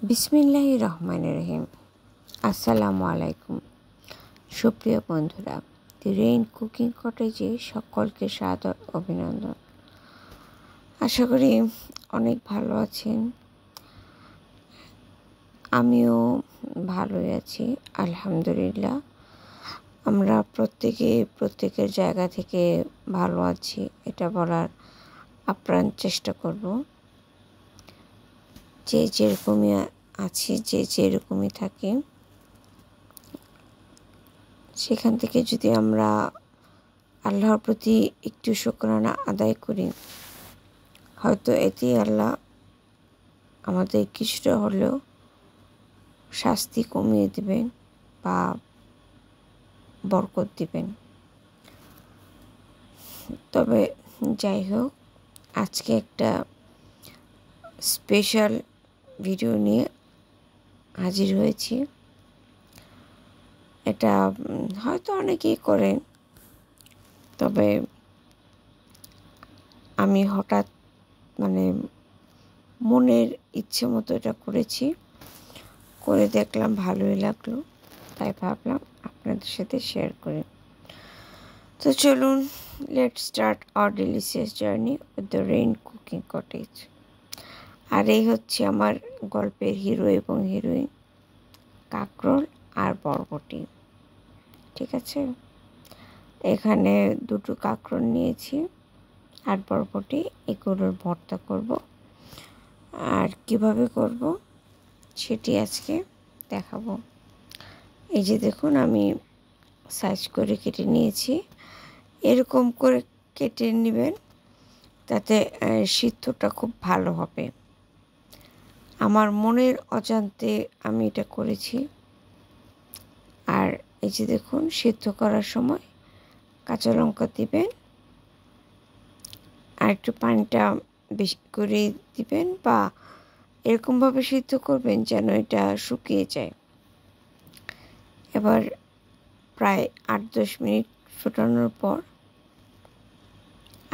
বিসমিল্লাহির রহমানির রহিম। আসসালামু আলাইকুম সুপ্রিয় বন্ধুরা, দি রেইন কুকিং কটেজে সকলকে সাদর অভিনন্দন। আশা করি অনেক ভালো আছেন। আমিও ভালোই আছি, আলহামদুলিল্লাহ। আমরা প্রত্যেকের জায়গা থেকে ভালো আছি এটা বলার আপ্রাণ চেষ্টা করব। যে যেরকমই আছি, যে যেরকমই থাকি, সেখান থেকে যদি আমরা আল্লাহর প্রতি একটু শুকরানা আদায় করি, হয়তো এতেই আল্লাহ আমাদের কিছুটা হলেও শাস্তি কমিয়ে দিবেন বা বরকত দিবেন। তবে যাই হোক, আজকে একটা স্পেশাল ভিডিও নিয়ে হাজির হয়েছি। এটা হয়তো অনেকেই করেন, তবে আমি হঠাৎ মনের ইচ্ছে মতো এটা করেছি, করে দেখলাম ভালোই লাগলো, তাই ভাবলাম আপনাদের সাথে শেয়ার করি। তো চলুন, let's start our delicious journey with the Rain Cooking Cottage. আর এই হচ্ছে আমার গল্পের হিরো এবং হিরোইন, কাঁকরোল আর বরবটি। ঠিক আছে, এখানে দুটো কাঁকরোল নিয়েছি আর বরবটি, এগুলোর ভর্তা করব। আর কিভাবে করব সেটি আজকে দেখাবো। এই যে দেখুন, আমি সাইজ করে কেটে নিয়েছি। এরকম করে কেটে নেবেন, তাতে সিদ্ধটা খুব ভালো হবে। আমার মনের অজান্তে আমি এটা করেছি। আর এই যে দেখুন, সিদ্ধ করার সময় কাঁচা লঙ্কা দিবেন, আর একটু পানিটা বেশি করে দিবেন, বা এরকমভাবে সিদ্ধ করবেন যেন এটা শুকিয়ে যায়। এবার প্রায় 8-10 মিনিট ফোটানোর পর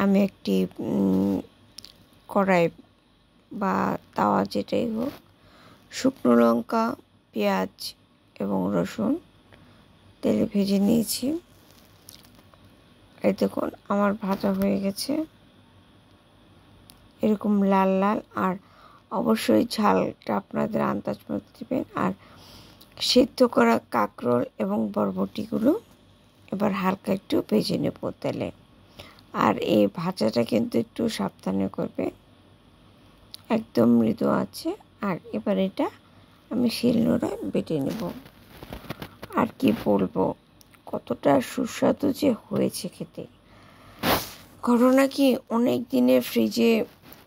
আমি একটি কড়াই বা তাওয়া যেটাই হোক, শুকনো লঙ্কা, পেঁয়াজ এবং রসুন তেলে ভেজে নিয়েছি। এই দেখুন, আমার ভাজা হয়ে গেছে, এরকম লাল লাল। আর অবশ্যই ঝালটা আপনাদের আন্দাজ মতো দেবেন। আর সিদ্ধ করা কাঁকরোল এবং বরবটিগুলো এবার হালকা একটু ভেজে নেব তেলে। আর এই ভাজাটা কিন্তু একটু সাবধানে করবে, একদম মৃদু আছে। আর এবার এটা আমি শিলনোড়ায় বেটে নেব। আর কি বলবো, কতটা সুস্বাদু যে হয়েছে খেতে। ঘটনা কি, অনেক দিনের ফ্রিজে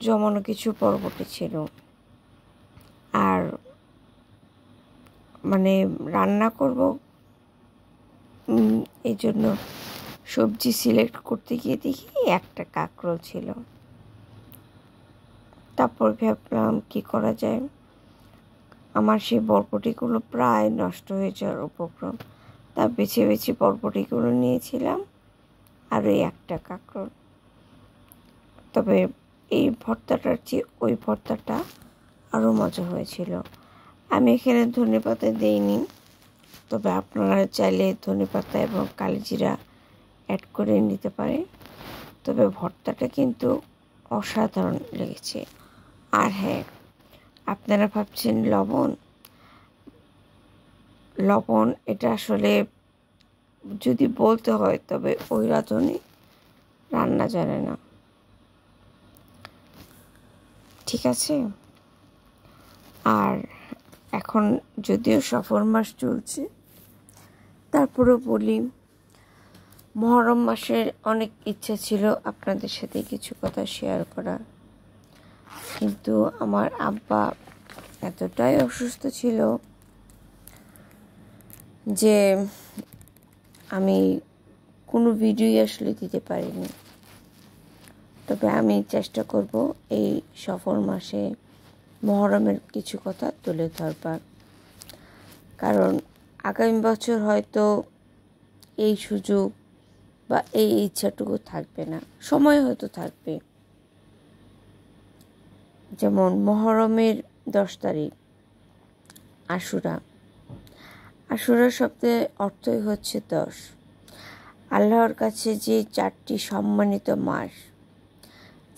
জমানো কিছু বরবটি ছিল, আর রান্না করব এই জন্য সবজি সিলেক্ট করতে গিয়ে দেখি একটা কাঁকরোল ছিল। তারপর ভাবলাম কি করা যায়। আমার সেই বরবটিগুলো প্রায় নষ্ট হয়ে যাওয়ার উপক্রম, তা বেছে বেছে বরবটিগুলো নিয়েছিলাম আর ওই একটা কাঁকরোল। তবে এই ভর্তাটার চেয়ে ওই ভর্তাটা আরও মজা হয়েছিল। আমি এখানে ধনেপাতা দিইনি, তবে আপনারা চাইলে ধনেপাতা এবং কালিজিরা অ্যাড করে নিতে পারেন। তবে ভর্তাটা কিন্তু অসাধারণ লেগেছে। আর হ্যাঁ, আপনারা ভাবছেন লবণ এটা আসলে যদি বলতে হয়, তবে ওই রাঁধুনি রান্না জানে না। ঠিক আছে। আর এখন যদিও সফর মাস চলছে, তারপরেও বলি, মহরম মাসের অনেক ইচ্ছা ছিল আপনাদের সাথে কিছু কথা শেয়ার করার, কিন্তু আমার আব্বা এতটাই অসুস্থ ছিল যে আমি কোনো ভিডিওই আসলে দিতে পারিনি। তবে আমি চেষ্টা করব এই সফর মাসে মহরমের কিছু কথা তুলে ধরবার, কারণ আগামী বছর হয়তো এই সুযোগ বা এই ইচ্ছাটুকু থাকবে না, সময় হয়তো থাকবে। যেমন মহরমের 10 তারিখ আশুরা। আশুরা শব্দের অর্থই হচ্ছে 10। আল্লাহর কাছে যে 4টি সম্মানিত মাস,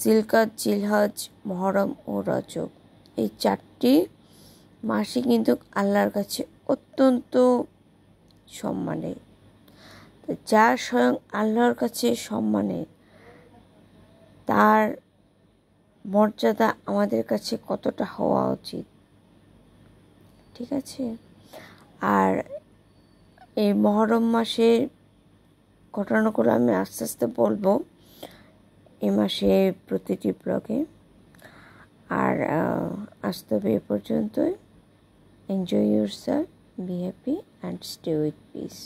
জিলকদ, জিলহজ, মুহররম ও রজব, এই 4টি মাসই কিন্তু আল্লাহর কাছে অত্যন্ত সম্মানের। যা স্বয়ং আল্লাহর কাছে সম্মানের, তার মর্যাদা আমাদের কাছে কতটা হওয়া উচিত, ঠিক আছে? আর এই মুহররম মাসের ঘটনাগুলো আমি আস্তে আস্তে বলবো এই মাসে প্রতিটি ব্লগে। আর আজ তবে এ পর্যন্তই। Enjoy yourself, be happy and stay with piece.